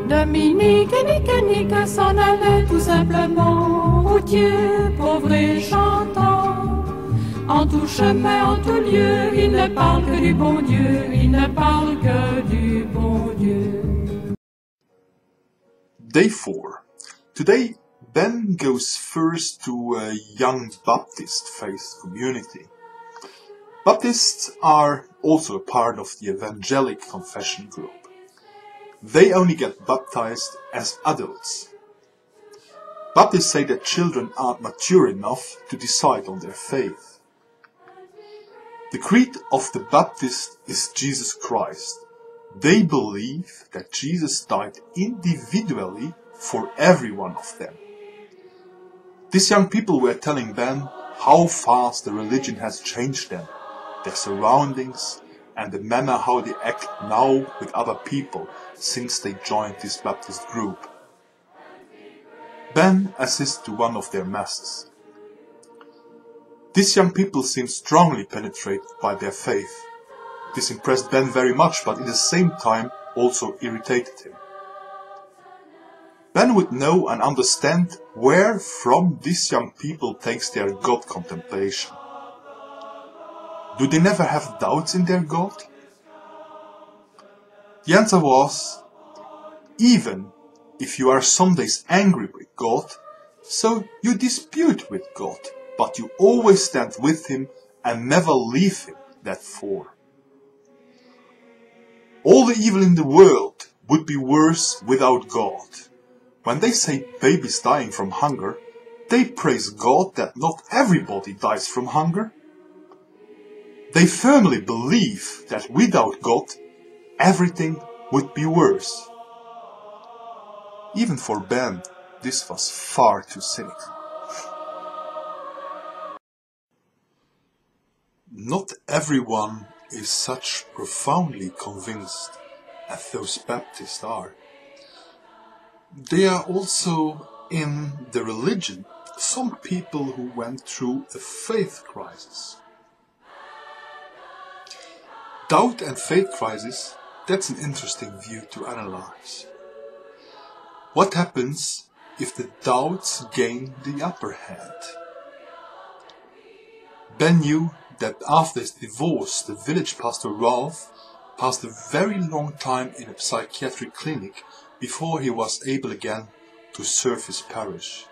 Dominique et Nick s'en allaient tout simplement, routiers, pauvres et chantants. En tout chemin, en tout lieu, ils ne parlent que du bon Dieu, ils ne parlent que du bon Dieu. Day 4. Today, Ben goes first to a young Baptist faith community. Baptists are also a part of the evangelic confession group. They only get baptized as adults. Baptists say that children aren't mature enough to decide on their faith. The creed of the Baptist is Jesus Christ. They believe that Jesus died individually for every one of them. These young people were telling Ben how fast the religion has changed them, their surroundings, and the manner how they act now with other people since they joined this Baptist group. Ben assists to one of their masses. These young people seem strongly penetrated by their faith. This impressed Ben very much, but at the same time also irritated him. Ben would know and understand where from these young people takes their God contemplation. Do they never have doubts in their God? The answer was, even if you are some days angry with God, so you dispute with God, but you always stand with Him and never leave Him, therefore. All the evil in the world would be worse without God. When they say babies dying from hunger, they praise God that not everybody dies from hunger. They firmly believe that without God, everything would be worse. Even for Ben, this was far too cynical. Not everyone is such profoundly convinced as those Baptists are. There are also in the religion some people who went through a faith crisis. Doubt and faith crisis, that's an interesting view to analyze. What happens if the doubts gain the upper hand? Ben knew that after his divorce, the village pastor Ralph passed a very long time in a psychiatric clinic before he was able again to serve his parish.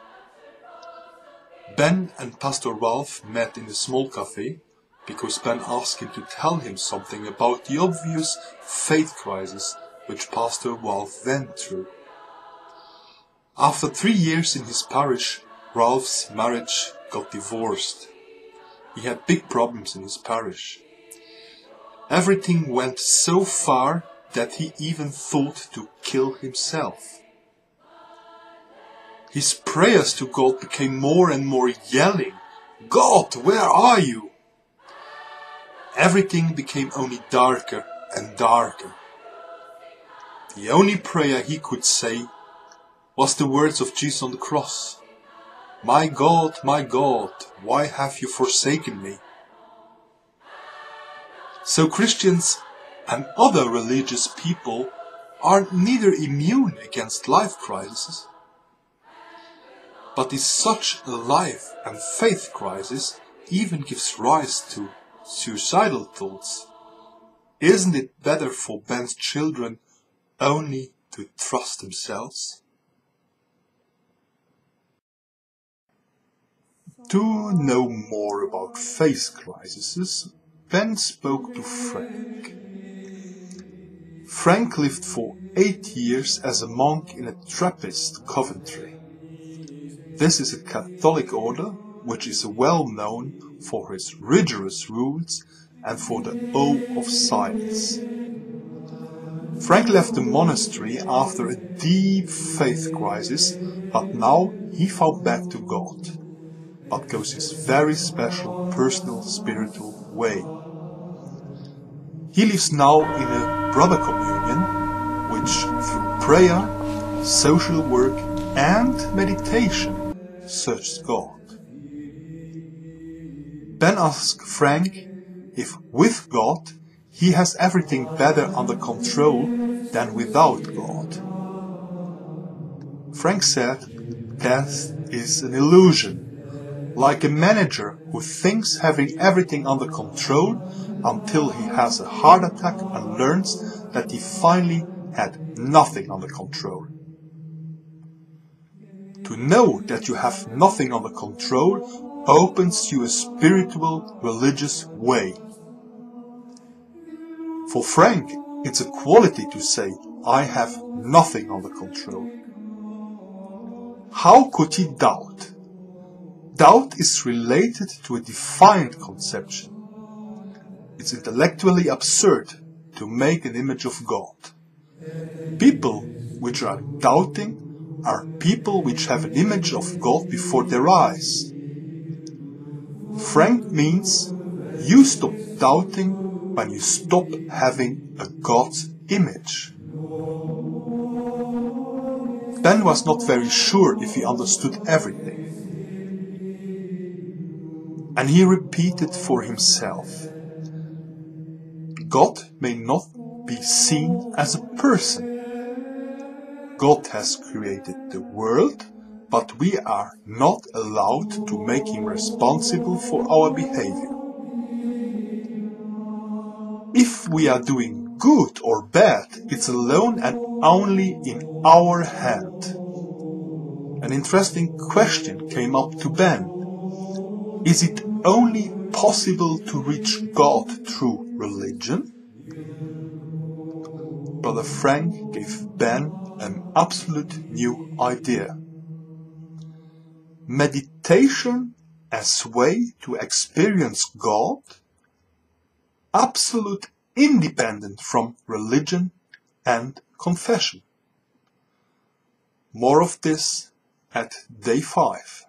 Ben and Pastor Ralph met in a small cafe because Ben asked him to tell him something about the obvious faith crisis which Pastor Ralph went through. After 3 years in his parish, Ralph's marriage got divorced. He had big problems in his parish. Everything went so far that he even thought to kill himself. His prayers to God became more and more yelling, "God, where are you?" Everything became only darker and darker. The only prayer he could say was the words of Jesus on the cross. my God, why have you forsaken me?" So Christians and other religious people are neither immune against life crises, but is such a life and faith crisis even gives rise to suicidal thoughts. Isn't it better for Ben's children only to trust themselves? To know more about faith crises, Ben spoke to Frank. Frank lived for 8 years as a monk in a Trappist Coventry. This is a Catholic order which is well known for its rigorous rules and for the oath of silence. Frank left the monastery after a deep faith crisis, but now he found back to God, but goes his very special personal spiritual way. He lives now in a brother communion, which through prayer, social work and meditation searches God. Ben asks Frank if with God he has everything better under control than without God. Frank said that is an illusion, like a manager who thinks having everything under control until he has a heart attack and learns that he finally had nothing under control. To know that you have nothing under control opens you a spiritual, religious way. For Frank, it's a quality to say, I have nothing under control. How could he doubt? Doubt is related to a defined conception. It's intellectually absurd to make an image of God. People which are doubting are people which have an image of God before their eyes. Frank means you stop doubting when you stop having a God's image. Ben was not very sure if he understood everything. And he repeated for himself, God may not be seen as a person. God has created the world, but we are not allowed to make him responsible for our behavior. If we are doing good or bad, it's alone and only in our hand. An interesting question came up to Ben. Is it only possible to reach God through religion? Brother Frank gave Ben an absolute new idea. Meditation as way to experience God, absolute independent from religion and confession. More of this at day 5.